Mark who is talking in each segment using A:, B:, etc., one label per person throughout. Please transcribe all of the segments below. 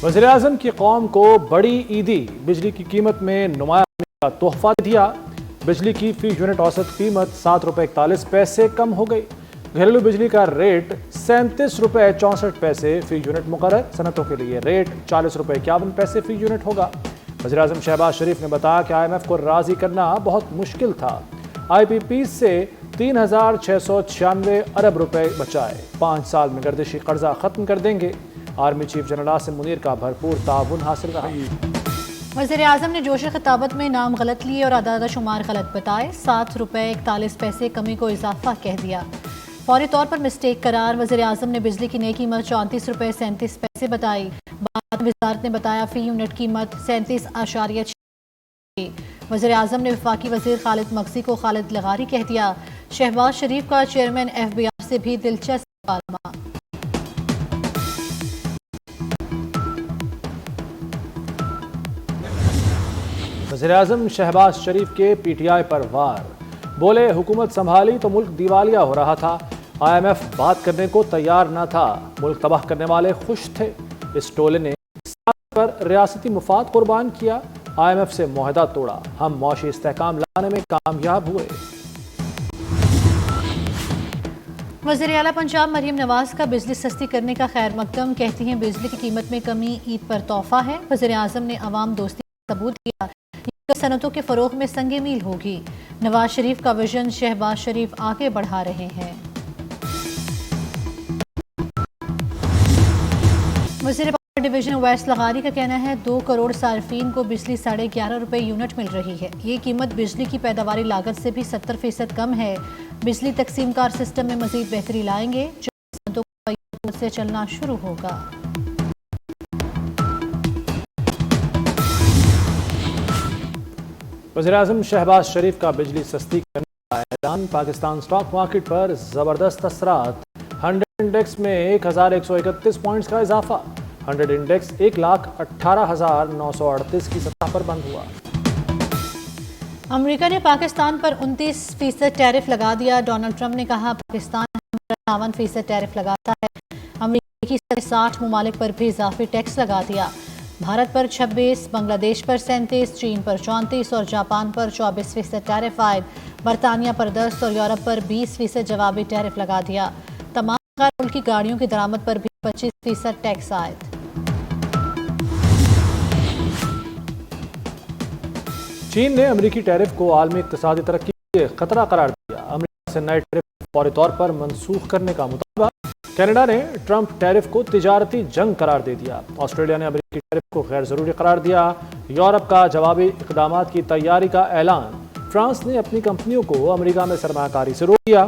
A: وزیراعظم کی قوم کو بڑی عیدی، بجلی کی قیمت میں نمایاں کا تحفہ دیا۔ بجلی کی فی یونٹ اوسط قیمت 7 روپے 41 پیسے کم ہو گئی۔ گھریلو بجلی کا ریٹ 37 روپے 64 پیسے فی یونٹ مقرر۔ صنعتوں کے لیے ریٹ 40 روپے 51 پیسے فی یونٹ ہوگا۔ وزیراعظم شہباز شریف نے بتایا کہ IMF کو راضی کرنا بہت مشکل تھا۔ IPPs سے 3696 ارب روپے بچائے، 5 سال میں گردشی قرضہ ختم کر دیں گے۔ Army chief general Asim Munir کا بھرپور تعاون حاصل رہا۔
B: وزیر اعظم نے جوش خطابت میں نام غلط لیے اور اعداد و شمار غلط بتائے۔ 7 روپے 41 پیسے کمی کو اضافہ کہہ دیا، فوری طور پر مسٹیک قرار۔ وزیر اعظم نے بجلی کی نئی قیمت 34 روپے 37 پیسے بتائی۔ بعد وزارت نے بتایا فی یونٹ قیمت 37.6۔ وزیر اعظم نے وفاقی وزیر خالد مغزی کو خالد لغاری کہہ دیا۔ شہباز شریف کا چیئرمین FBI سے بھی دلچسپ مکالمہ۔
A: وزیراعظم شہباز شریف کے PTI پر وار، بولے حکومت سنبھالی تو ملک دیوالیہ ہو رہا تھا، IMF بات کرنے کو تیار نہ تھا، ملک تباہ کرنے والے خوش تھے۔ اس ٹولے نے پر ریاستی مفاد قربان کیا، IMF سے معاہدہ توڑا، ہم معاشی استحکام لانے میں کامیاب ہوئے۔
B: وزیر اعلیٰ پنجاب مریم نواز کا بجلی سستی کرنے کا خیر مقدم، کہتی ہیں بجلی کی قیمت میں کمی عید پر تحفہ ہے۔ وزیر اعظم نے عوام دوستی کا ثبوت دیا، صنعتوں کے فروغ میں سنگ میل ہوگی۔ نواز شریف کا ویژن شہباز شریف آگے بڑھا رہے ہیں۔ وزیر پاور ڈویژن اویس لغاری کا کہنا ہے 2 کروڑ صارفین کو بجلی 11.5 روپے یونٹ مل رہی ہے۔ یہ قیمت بجلی کی پیداواری لاگت سے بھی 70% کم ہے۔ بجلی تقسیم کار سسٹم میں مزید بہتری لائیں گے، جو صنعتوں کو سے چلنا شروع ہوگا۔
A: وزیراعظم شہباز شریف کا بجلی سستی کرنے کا اعلان، پاکستان سٹاک مارکیٹ پر زبردست اثرات۔ 100 انڈیکس میں 1131 پوائنٹس کا اضافہ، 100 انڈیکس 1,18,938 کی سطح پر بند ہوا۔
B: امریکہ نے پاکستان پر 29% ٹیرف لگا دیا۔ ڈونلڈ ٹرمپ نے کہا پاکستان 58% ٹیرف لگاتا ہے۔ امریکہ کی 60 ممالک پر بھی اضافی ٹیکس لگا دیا۔ بھارت پر 26، بنگلہ دیش پر 37، چین پر 34 اور جاپان پر 24% ٹیرف عائد۔ برطانیہ پر 10 اور یورپ پر 20% جوابی ٹیرف لگا دیا۔ تمام غیر ملکی گاڑیوں کی درآمد پر بھی 25% ٹیکس عائد۔
A: چین نے امریکی ٹیرف کو عالمی اقتصادی ترقی کے خطرہ قرار دیا۔ امریکہ سے نئے ٹیرف فوری طور پر منسوخ کرنے کا مطالبہ۔ کینیڈا نے ٹرمپ ٹیرف کو تجارتی جنگ قرار دے دیا۔ آسٹریلیا نے امریکی ٹیرف کو غیر ضروری قرار دیا۔ یورپ کا جوابی اقدامات کی تیاری کا اعلان۔ فرانس نے اپنی کمپنیوں کو امریکہ میں سرمایہ کاری سے روک دیا۔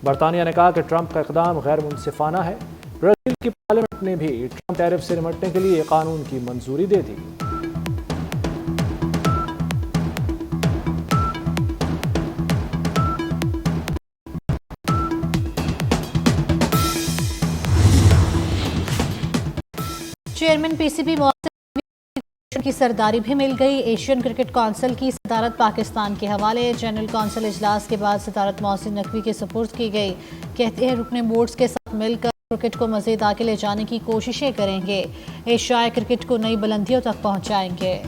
A: برطانیہ نے کہا کہ ٹرمپ کا اقدام غیر منصفانہ ہے۔ برازیل کی پارلیمنٹ نے بھی ٹرمپ ٹیرف سے نمٹنے کے لیے قانون کی منظوری دے دی۔
B: چیئرمین PCB کی سرداری بھی مل گئی۔ ایشین کرکٹ کونسل کی صدارت پاکستان کے حوالے۔ جنرل کونسل اجلاس کے بعد صدارت محسن نقوی کے سپرد کی گئی۔ کہتے ہیں رکن بورڈز کے ساتھ مل کر کرکٹ کو مزید آگے لے جانے کی کوششیں کریں گے، ایشیائی کرکٹ کو نئی بلندیوں تک پہنچائیں گے۔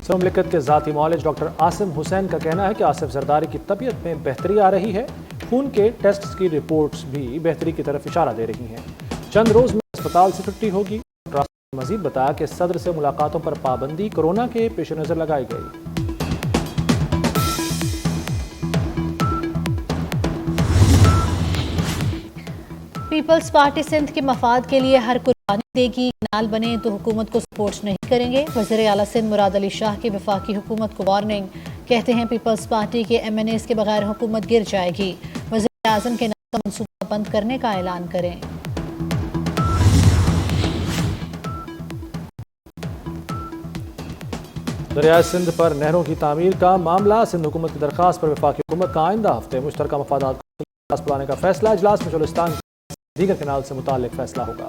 A: مملکت کے ذاتی معالج ڈاکٹر عاصم حسین کا کہنا ہے کہ آصف زرداری کی طبیعت میں بہتری آ رہی ہے، خون کے ٹیسٹ کی رپورٹس بھی بہتری کی طرف اشارہ دے رہی ہیں، چند روز میں اسپتال سے چھٹی ہوگی۔ ڈاکٹر عاصم نے مزید بتایا کہ صدر سے ملاقاتوں پر پابندی کورونا کے پیش نظر لگائی گئی۔
B: پیپلز پارٹی سندھ کے مفاد کے لیے ہر قربانی دے گی، کنال بنے تو حکومت کو سپورٹ نہیں کریں گے۔ وزیر اعلیٰ سندھ مراد علی شاہ کی وفاقی حکومت کو وارننگ، کہتے ہیں پیپلز پارٹی کے MNAs کے بغیر حکومت گر جائے گی، وزیر اعظم کے نام کا منصوبہ بند کرنے کا اعلان کریں۔
A: دریائے سندھ پر نہروں کی تعمیر کا معاملہ، سندھ حکومت کی درخواست پر وفاقی حکومت کا آئندہ ہفتے مشترکہ مفادات کو اجلاس بلانے کا فیصلہ۔ اجلاس میں چولستان دیگر کنال سے متعلق فیصلہ ہوگا۔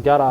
A: 11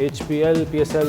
A: HPL PSL